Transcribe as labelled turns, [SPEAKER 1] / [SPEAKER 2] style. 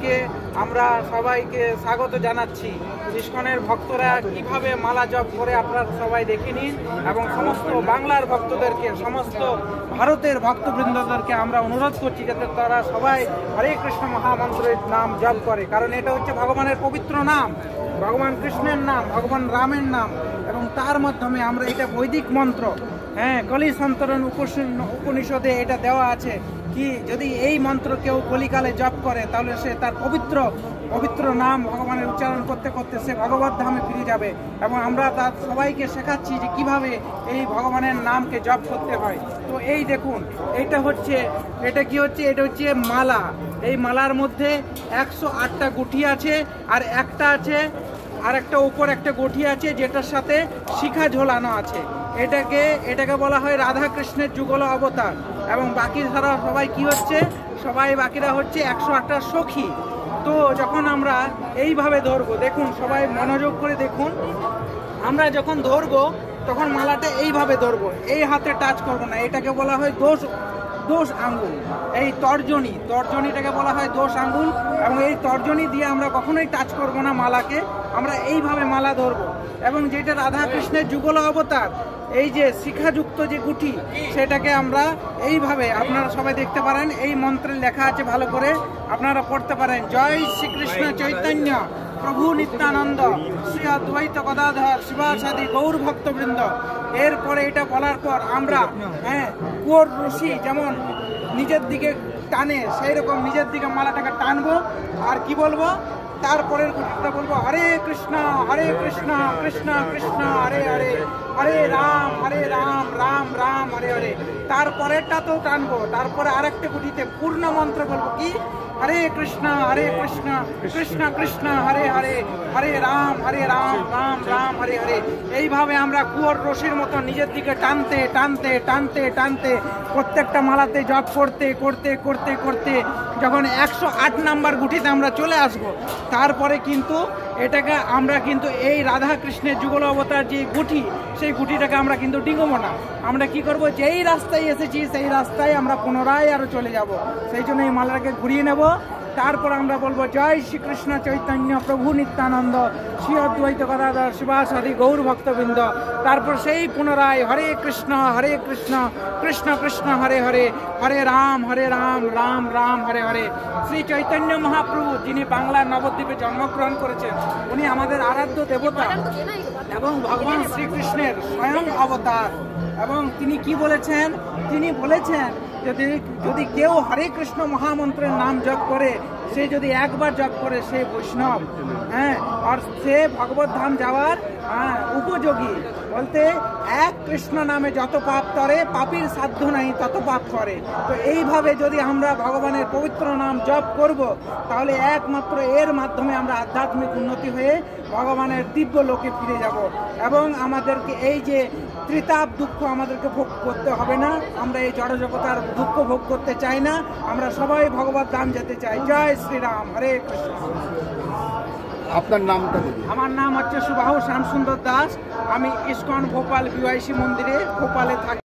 [SPEAKER 1] সবাইকে আমরা স্বাগত জানাচ্ছি। ইসকনের ভক্তরা কিভাবে মালা জপ করে আপনারা সবাই দেখে নিন, এবং সমস্ত বাংলার ভক্তদেরকে, সমস্ত ভারতের ভক্তবৃন্দদেরকে আমরা অনুরোধ করছি যাতে তারা সবাই হরে কৃষ্ণ মহামন্ত্রের নাম জপ করে, কারণ এটা হচ্ছে ভগবানের পবিত্র নাম, ভগবান কৃষ্ণের নাম, ভগবান রামের নাম, এবং তার মাধ্যমে আমরা এটা বৈদিক মন্ত্র, হ্যাঁ, কলি সন্তরণ উপনিষদে এটা দেওয়া আছে কি যদি এই মন্ত্র কেউ কলিকালে জপ করে তাহলে সে তার পবিত্র নাম ভগবানের উচ্চারণ করতে করতে সে ভগবত ধামে ফিরে যাবে। এবং আমরা তার সবাইকে শেখাচ্ছি যে কিভাবে এই ভগবানের নামকে জপ করতে হয়। তো এই দেখুন, এটা হচ্ছে মালা। এই মালার মধ্যে 108টা গুটি আছে, আর একটা আছে, আর একটা উপর একটা গুটি আছে যেটার সাথে শিখা ঝোলানো আছে। এটাকে বলা হয় রাধা কৃষ্ণের যুগল অবতার। এবং বাকি যারা সবাই কি হচ্ছে, বাকিরা হচ্ছে 108টা সখী। তো যখন আমরা এইভাবে ধরবো, দেখুন সবাই মনোযোগ করে দেখুন, আমরা যখন ধরবো তখন মালাটা এইভাবে ধরবো, এই হাতে টাচ করবো না, এটাকে বলা হয় দোষ আঙ্গুল। এই তর্জনীটাকে বলা হয় দোষ আঙ্গুল, এবং এই তর্জনী দিয়ে আমরা কখনোই টাচ করব না মালাকে, আমরা এইভাবে মালা ধরবো। এবং যেটা রাধা কৃষ্ণের যুগল অবতার, এই যে শিখাযুক্ত যে গুটি, সেটাকে আমরা এইভাবে, আপনারা সবাই দেখতে পারেন, এই মন্ত্রে লেখা আছে, ভালো করে আপনারা পড়তে পারেন, জয় শ্রীকৃষ্ণ চৈতন্য প্রভু নিত্যানন্দ শ্রী অদ্বৈত গদাধর শিবাসাদি গৌর ভক্তবৃন্দ। এরপরে এটা বলার পর আমরা কুয়োর রশি যেমন নিজের দিকে টানে, সেই রকম নিজের দিকে মালাটাকে টানবো। আর কি বলবো, তারপরের গুটিটা বলবো হরে কৃষ্ণ কৃষ্ণ কৃষ্ণ হরে হরে, হরে রাম রাম রাম হরে হরে। তারপরেরটা তো টানবো, তারপরে আরেকটা গুটিতে পূর্ণ মন্ত্র বলবো, কি হরে কৃষ্ণ কৃষ্ণ কৃষ্ণ হরে হরে, হরে রাম রাম রাম হরে হরে। এইভাবে আমরা কুয়োর রশির মতো নিজের দিকে টানতে টানতে টানতে টানতে প্রত্যেকটা মালাতে জপ করতে করতে করতে করতে যখন 108 নাম্বার গুটিতে আমরা চলে আসব, তারপরে কিন্তু এটাকে আমরা কিন্তু এই রাধা কৃষ্ণের যুগল অবতার যে গুটি, সেই গুটিটাকে আমরা কিন্তু ডিঙবো না। আমরা কি করব, যেই রাস্তায় এসেছি সেই রাস্তায় আমরা পুনরায় আরো চলে যাব। সেই জন্য এই মালাটাকে ঘুরিয়ে নেব। তারপর আমরা বলবো জয় শ্রীকৃষ্ণ চৈতন্য প্রভু নিত্যানন্দ শ্রী অদ্বৈত গদাধর শিবাসাদি গৌর ভক্তবৃন্দ। তারপর সেই পুনরায় হরে কৃষ্ণ কৃষ্ণ কৃষ্ণ হরে হরে, হরে রাম রাম রাম হরে হরে। শ্রী চৈতন্য মহাপ্রভু, যিনি বাংলার নবদ্বীপে জন্মগ্রহণ করেছেন, উনি আমাদের আরাধ্য দেবতা এবং ভগবান শ্রীকৃষ্ণের স্বয়ং অবতার। এবং তিনি কি বলেছেন, তিনি বলেছেন যদি কেউ হরে কৃষ্ণ মহামন্ত্রের নাম জপ করে, সে যদি একবার জপ করে সে বৈষ্ণব, আর সে ভগবত ধাম যাওয়ার উপযোগী। বলতে এক কৃষ্ণ নামে যত পাপ করে, পাপীর সাধ্য নাই তত পাপ করে। তো এইভাবে যদি আমরা ভগবানের পবিত্র নাম জপ করব, তাহলে একমাত্র এর মাধ্যমে আমরা আধ্যাত্মিক উন্নতি হয়ে ভগবানের দিব্য লোকে ফিরে যাব। এবং আমাদেরকে এই যে ত্রিতাপ দুঃখ আমাদেরকে ভোগ করতে হবে না, আমরা এই জড়জগতার দুঃখ ভোগ করতে চাই না, আমরা সবাই ভগবত ধাম যেতে চাই। জয় শ্রীরাম, হরে কৃষ্ণ।
[SPEAKER 2] আপনার নামটা?
[SPEAKER 1] আমার নাম হচ্ছে সুবাহু শ্যামসুন্দর দাস। আমি ইসকন ভোপাল বিওয়াইসি মন্দিরে ভোপালে থাকি।